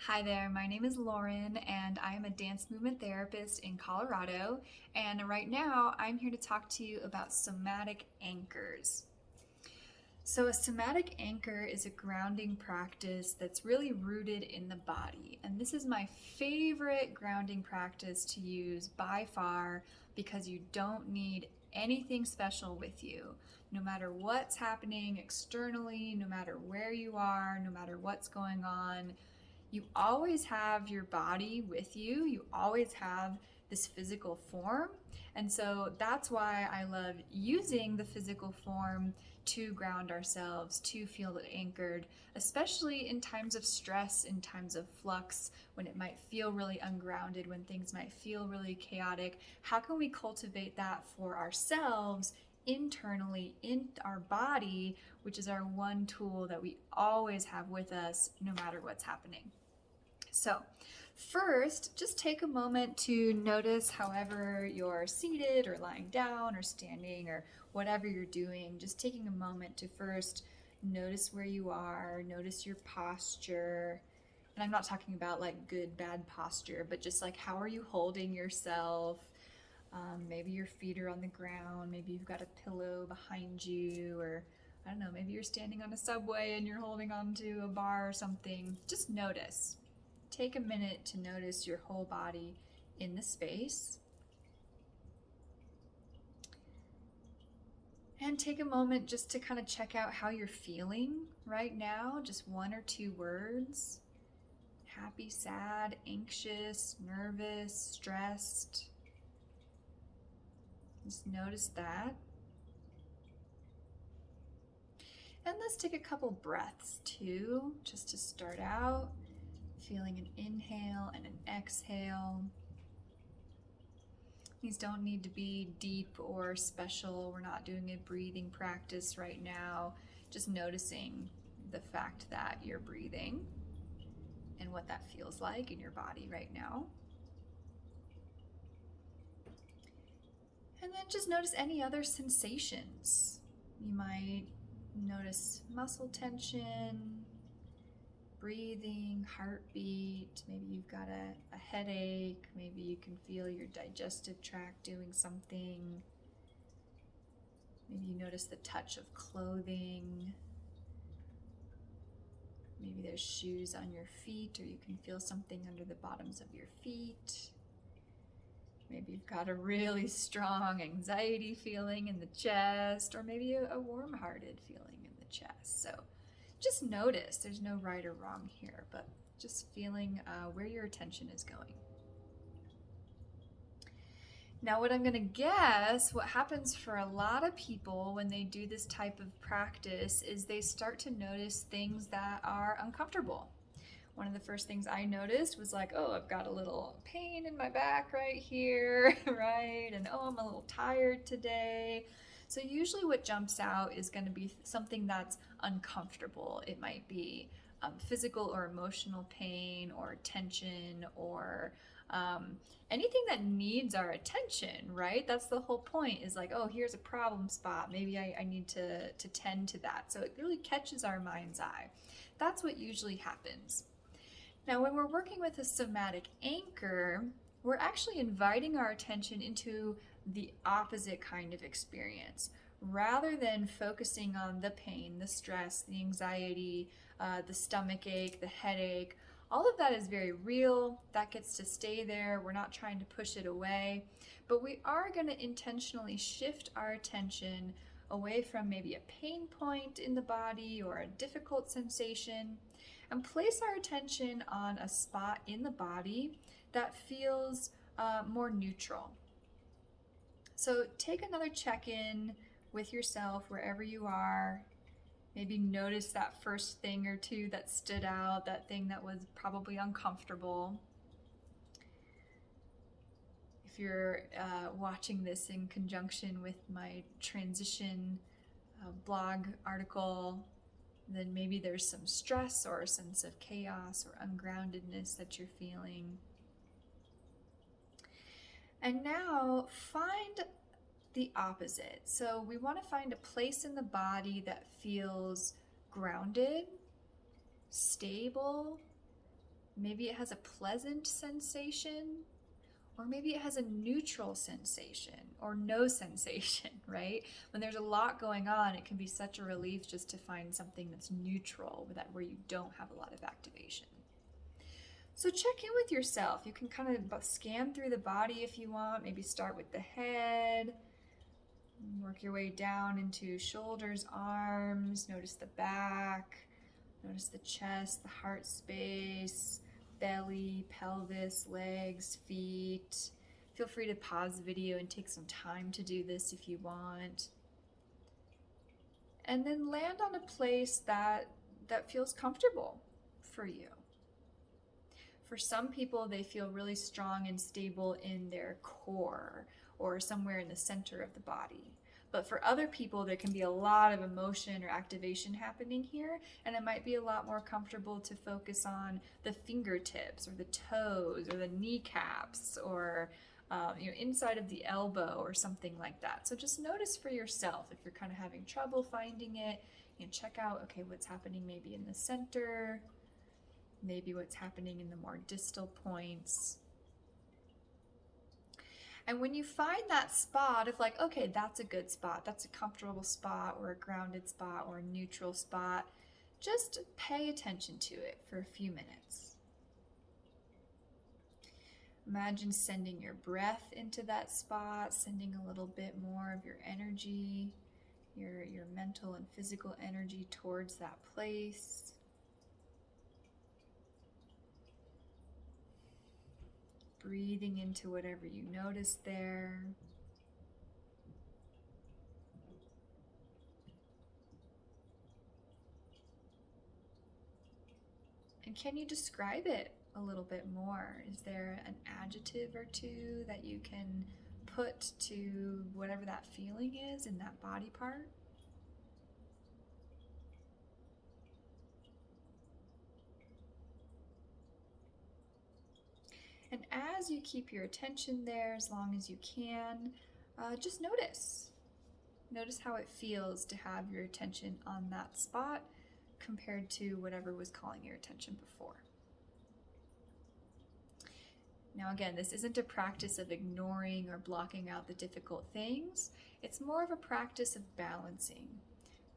Hi there, my name is Lauren and I am a dance movement therapist in Colorado. And right now I'm here to talk to you about somatic anchors. So, a somatic anchor is a grounding practice that's really rooted in the body. And this is my favorite grounding practice to use by far because you don't need anything special with you. No matter what's happening externally, no matter where you are, no matter what's going on, you always have your body with you. You always have this physical form. And so that's why I love using the physical form to ground ourselves, to feel anchored, especially in times of stress, in times of flux, when it might feel really ungrounded, when things might feel really chaotic. How can we cultivate that for ourselves internally in our body, which is our one tool that we always have with us no matter what's happening? So, first, just take a moment to notice however you're seated or lying down or standing or whatever you're doing. Just taking a moment to first notice where you are, notice your posture. And I'm not talking about like good, bad posture, but just like how are you holding yourself? Maybe your feet are on the ground, maybe you've got a pillow behind you, or I don't know, maybe you're standing on a subway and you're holding onto a bar or something. Just notice. Take a minute to notice your whole body in the space. And take a moment just to kind of check out how you're feeling right now. Just one or two words. Happy, sad, anxious, nervous, stressed. Just notice that. And let's take a couple breaths too, just to start out. Feeling an inhale and an exhale. These don't need to be deep or special. We're not doing a breathing practice right now. Just noticing the fact that you're breathing and what that feels like in your body right now. And then just notice any other sensations. You might notice muscle tension, breathing, heartbeat, maybe you've got a headache, maybe you can feel your digestive tract doing something. Maybe you notice the touch of clothing. Maybe there's shoes on your feet, or you can feel something under the bottoms of your feet. Maybe you've got a really strong anxiety feeling in the chest, or maybe a warm-hearted feeling in the chest. So just notice, there's no right or wrong here, but just feeling where your attention is going. Now, what I'm going to guess, what happens for a lot of people when they do this type of practice is they start to notice things that are uncomfortable. One of the first things I noticed was like, oh, I've got a little pain in my back right here, right? And oh, I'm a little tired today. So usually what jumps out is going to be something that's uncomfortable. It might be physical or emotional pain or tension or anything that needs our attention, right? That's the whole point, is like, oh, here's a problem spot. Maybe I need to tend to that. So it really catches our mind's eye. That's what usually happens. Now, when we're working with a somatic anchor, we're actually inviting our attention into the opposite kind of experience. Rather than focusing on the pain, the stress, the anxiety, the stomach ache, the headache, all of that is very real. That gets to stay there. We're not trying to push it away, but we are going to intentionally shift our attention away from maybe a pain point in the body or a difficult sensation, and place our attention on a spot in the body that feels more neutral. So take another check-in with yourself wherever you are. Maybe notice that first thing or two that stood out, that thing that was probably uncomfortable. If you're watching this in conjunction with my transition blog article, then maybe there's some stress or a sense of chaos or ungroundedness that you're feeling. And now find the opposite. So we want to find a place in the body that feels grounded, stable, Maybe it has a pleasant sensation, or maybe it has a neutral sensation or no sensation, right? When there's a lot going on, it can be such a relief just to find something that's neutral, where you don't have a lot of activation. So check in with yourself. You can kind of scan through the body if you want. Maybe start with the head, work your way down into shoulders, arms. Notice the back, notice the chest, the heart space, belly, pelvis, legs, feet. Feel free to pause the video and take some time to do this if you want. And then land on a place that feels comfortable for you. For some people, they feel really strong and stable in their core or somewhere in the center of the body. But for other people, there can be a lot of emotion or activation happening here, and it might be a lot more comfortable to focus on the fingertips or the toes or the kneecaps or inside of the elbow or something like that. So just notice for yourself if you're kind of having trouble finding it. Check out, okay, what's happening maybe in the center, maybe what's happening in the more distal points. And when you find that spot of like, okay, that's a good spot, that's a comfortable spot or a grounded spot or a neutral spot, just pay attention to it for a few minutes. Imagine sending your breath into that spot, sending a little bit more of your energy, your mental and physical energy towards that place. Breathing into whatever you notice there. And can you describe it a little bit more? Is there an adjective or two that you can put to whatever that feeling is in that body part? And as you keep your attention there as long as you can, just notice. Notice how it feels to have your attention on that spot compared to whatever was calling your attention before. Now again, this isn't a practice of ignoring or blocking out the difficult things. It's more of a practice of balancing,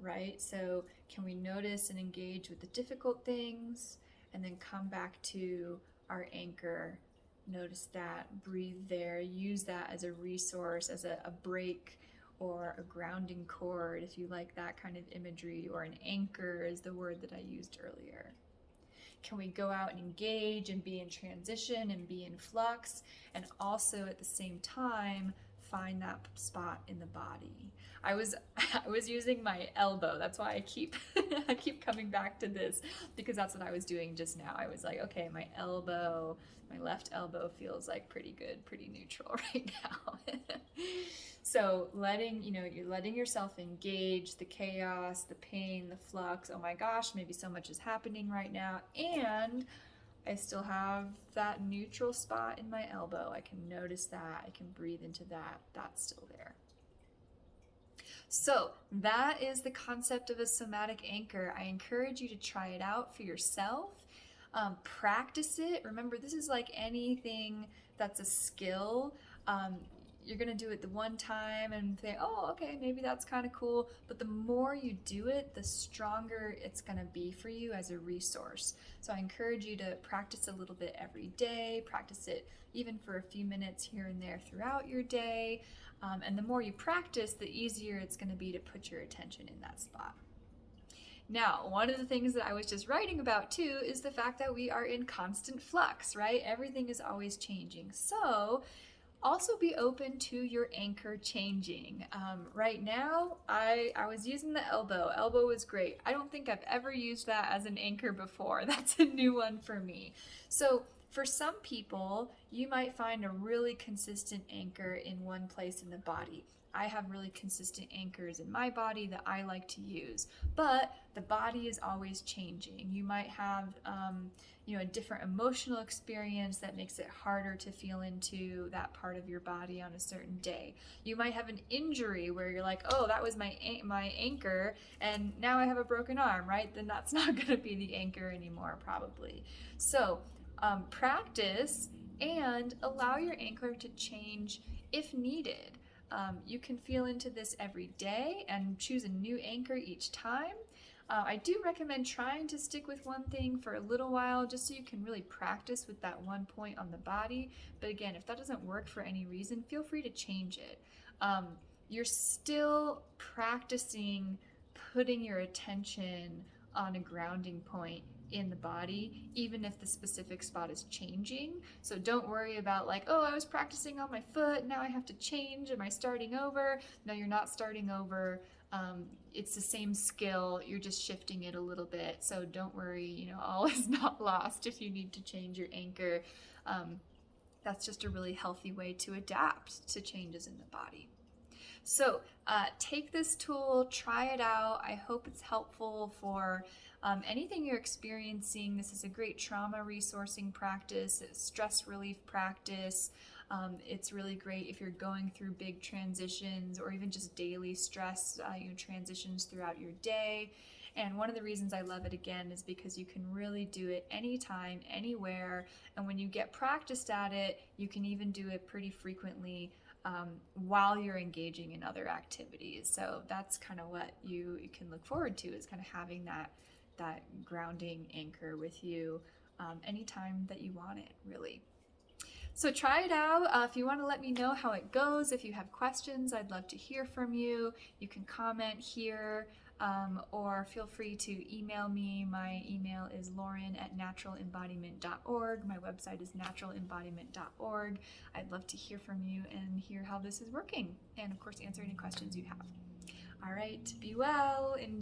right? So can we notice and engage with the difficult things and then come back to our anchor? Notice that, breathe there, use that as a resource, as a break or a grounding cord, if you like that kind of imagery, or an anchor is the word that I used earlier. Can we go out and engage and be in transition and be in flux, and also at the same time find that spot in the body? I was using my elbow. That's why I keep coming back to this, because that's what I was doing just now. I was like, okay, my left elbow feels like pretty good, pretty neutral right now. So you're letting yourself engage the chaos, the pain, the flux. Oh my gosh, maybe so much is happening right now, and I still have that neutral spot in my elbow. I can notice that. I can breathe into that. That's still there. So that is the concept of a somatic anchor. I encourage you to try it out for yourself. Practice it. Remember, this is like anything that's a skill. You're going to do it the one time and say, oh, okay, maybe that's kind of cool. But the more you do it, the stronger it's going to be for you as a resource. So I encourage you to practice a little bit every day, practice it even for a few minutes here and there throughout your day. And the more you practice, the easier it's going to be to put your attention in that spot. Now, one of the things that I was just writing about too is the fact that we are in constant flux, right? Everything is always changing. So also be open to your anchor changing. Right now, I was using the elbow. Elbow was great. I don't think I've ever used that as an anchor before. That's a new one for me. So for some people, you might find a really consistent anchor in one place in the body. I have really consistent anchors in my body that I like to use, but the body is always changing. You might have a different emotional experience that makes it harder to feel into that part of your body on a certain day. You might have an injury where you're like, oh, that was my anchor, and now I have a broken arm, right? Then that's not going to be the anchor anymore, probably. So practice and allow your anchor to change if needed. You can feel into this every day and choose a new anchor each time. I do recommend trying to stick with one thing for a little while just so you can really practice with that one point on the body. But again, if that doesn't work for any reason, feel free to change it. You're still practicing putting your attention on a grounding point in the body, even if the specific spot is changing. So don't worry about like, oh, I was practicing on my foot, now I have to change, am I starting over? No, you're not starting over. It's the same skill, you're just shifting it a little bit. So don't worry, all is not lost if you need to change your anchor. That's just a really healthy way to adapt to changes in the body. So take this tool, try it out. I hope it's helpful for anything you're experiencing. This is a great trauma resourcing practice, stress relief practice. It's really great if you're going through big transitions or even just daily stress, transitions throughout your day. And one of the reasons I love it again is because you can really do it anytime, anywhere. And when you get practiced at it, you can even do it pretty frequently while you're engaging in other activities. So that's kind of what you can look forward to, is kind of having that grounding anchor with you anytime that you want it, really. So try it out. If you want to let me know how it goes, if you have questions, I'd love to hear from you. You can comment here or feel free to email me. My email is lauren@naturalembodiment.org. My website is naturalembodiment.org. I'd love to hear from you and hear how this is working, and of course answer any questions you have. All right, be well. Enjoy.